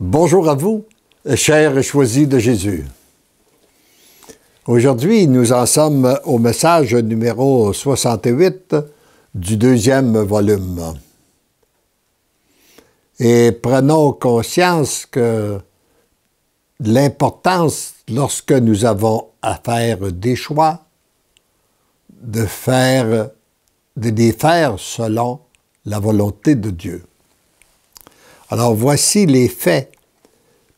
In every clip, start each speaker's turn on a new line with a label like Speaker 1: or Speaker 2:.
Speaker 1: Bonjour à vous, chers choisis de Jésus. Aujourd'hui, nous en sommes au message numéro 68 du deuxième volume. Et prenons conscience que l'importance, lorsque nous avons à faire des choix, de les faire selon la volonté de Dieu. Alors voici les faits,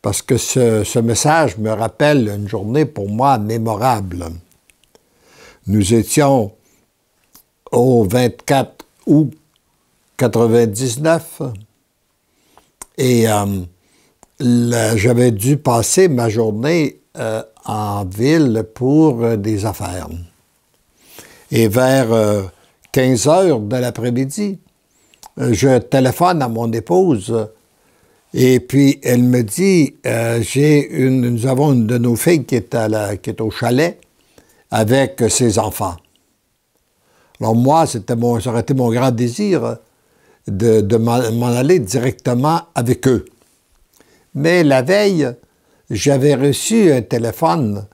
Speaker 1: parce que ce message me rappelle une journée pour moi mémorable. Nous étions au 24 août 99 et j'avais dû passer ma journée en ville pour des affaires. Et vers 15 heures de l'après-midi, je téléphone à mon épouse et puis elle me dit nous avons une de nos filles qui est au chalet avec ses enfants. Alors moi, ça aurait été mon grand désir de m'en aller directement avec eux. Mais la veille, j'avais reçu un téléphone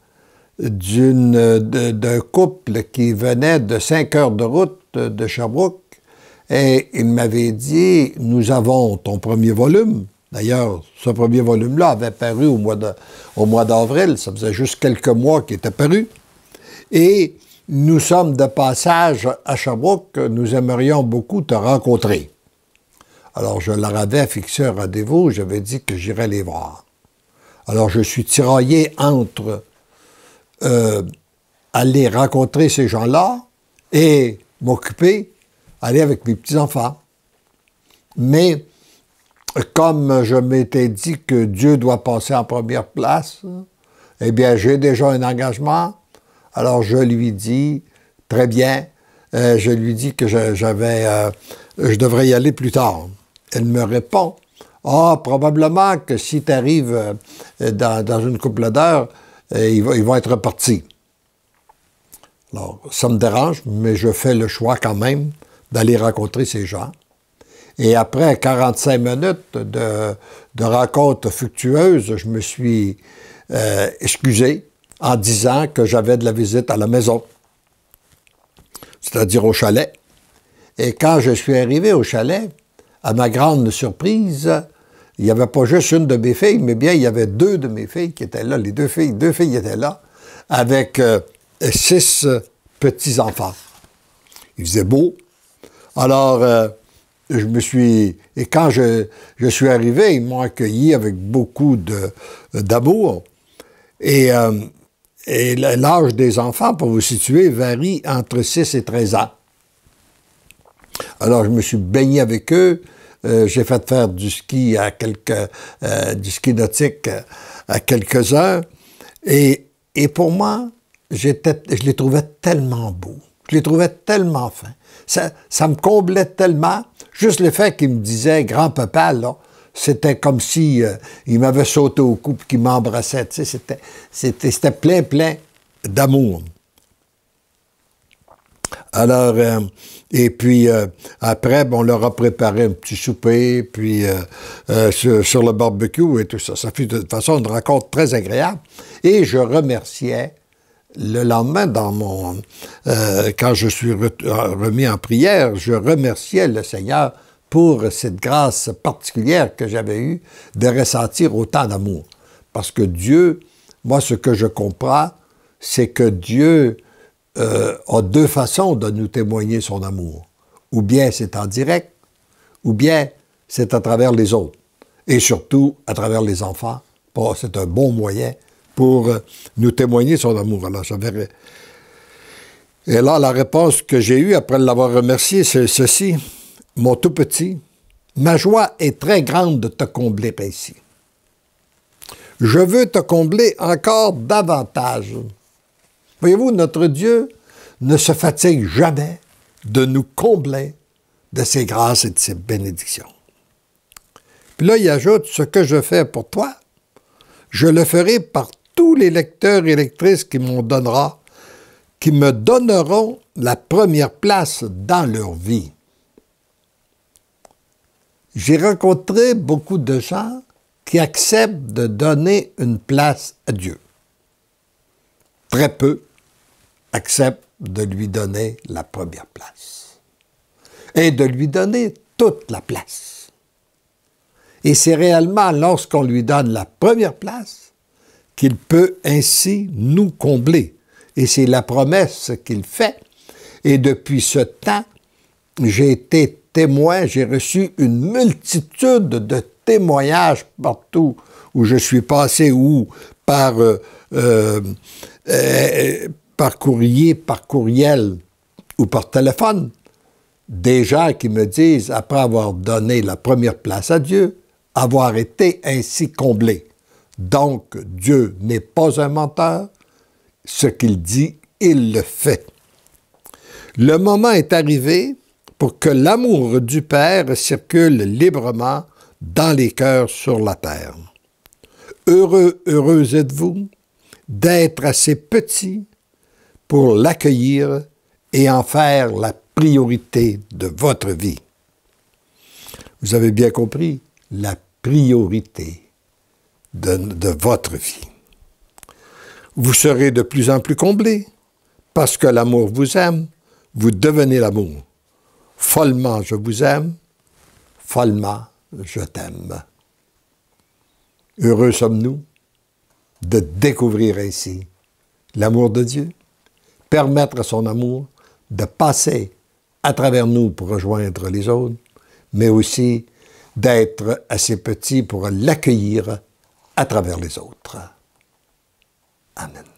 Speaker 1: d'un couple qui venait de 5 heures de route de Sherbrooke et il m'avait dit « Nous avons ton premier volume ». D'ailleurs, ce premier volume-là avait paru au mois d'avril, ça faisait juste quelques mois qu'il était paru. Et nous sommes de passage à Sherbrooke, nous aimerions beaucoup te rencontrer. Alors, je leur avais fixé un rendez-vous, j'avais dit que j'irais les voir. Alors, je suis tiraillé entre aller rencontrer ces gens-là et m'occuper, aller avec mes petits-enfants. Mais, comme je m'étais dit que Dieu doit passer en première place, eh bien, j'ai déjà un engagement. Alors, je lui dis, très bien, je lui dis que je devrais y aller plus tard. Elle me répond, « Ah, probablement que si tu arrives dans une couple d'heures, ils vont être partis. » Alors, ça me dérange, mais je fais le choix quand même d'aller rencontrer ces gens. Et après 45 minutes de rencontre fructueuse, je me suis excusé en disant que j'avais de la visite à la maison, c'est-à-dire au chalet. Et quand je suis arrivé au chalet, à ma grande surprise, il n'y avait pas juste une de mes filles, mais bien il y avait deux de mes filles qui étaient là. Les deux filles étaient là, avec 6 petits-enfants. Il faisait beau. Alors, et quand je suis arrivé, ils m'ont accueilli avec beaucoup d'amour. Et l'âge des enfants, pour vous situer, varie entre 6 et 13 ans. Alors, je me suis baigné avec eux. J'ai fait faire du ski du ski nautique à quelques-uns. Et pour moi, je les trouvais tellement beaux. Je les trouvais tellement fins. Ça me comblait tellement. Juste le fait qu'il me disait « grand-papa », là, c'était comme si il m'avait sauté au cou et qu'il m'embrassait. Tu sais, c'était plein d'amour. Alors, et puis après, on leur a préparé un petit souper, puis sur le barbecue et tout ça. Ça fait de toute façon une rencontre très agréable. Et je remerciais le lendemain, quand je suis remis en prière, je remerciais le Seigneur pour cette grâce particulière que j'avais eue de ressentir autant d'amour. Parce que Dieu, moi, ce que je comprends, c'est que Dieu a 2 façons de nous témoigner son amour. Ou bien c'est en direct, ou bien c'est à travers les autres. Et surtout, à travers les enfants. C'est un bon moyen pour nous témoigner son amour. Alors, et là, la réponse que j'ai eue après l'avoir remercié, c'est ceci. « Mon tout petit, ma joie est très grande de te combler ainsi. Je veux te combler encore davantage. » Voyez-vous, notre Dieu ne se fatigue jamais de nous combler de ses grâces et de ses bénédictions. Puis là, il ajoute, « Ce que je fais pour toi, je le ferai par tous les lecteurs et lectrices qui me donneront la première place dans leur vie. » J'ai rencontré beaucoup de gens qui acceptent de donner une place à Dieu. Très peu acceptent de lui donner la première place. Et de lui donner toute la place. Et c'est réellement lorsqu'on lui donne la première place qu'il peut ainsi nous combler. Et c'est la promesse qu'il fait. Et depuis ce temps, j'ai été témoin, j'ai reçu une multitude de témoignages partout où je suis passé, ou par courrier, par courriel ou par téléphone, des gens qui me disent, après avoir donné la première place à Dieu, avoir été ainsi comblés. Donc, Dieu n'est pas un menteur. Ce qu'il dit, il le fait. Le moment est arrivé pour que l'amour du Père circule librement dans les cœurs sur la terre. Heureux, heureux êtes-vous d'être assez petit pour l'accueillir et en faire la priorité de votre vie. Vous avez bien compris, la priorité de votre vie. Vous serez de plus en plus comblés parce que l'amour vous aime, vous devenez l'amour. Follement je vous aime, follement je t'aime. Heureux sommes-nous de découvrir ainsi l'amour de Dieu, permettre à son amour de passer à travers nous pour rejoindre les autres, mais aussi d'être assez petit pour l'accueillir à travers les autres. Amen.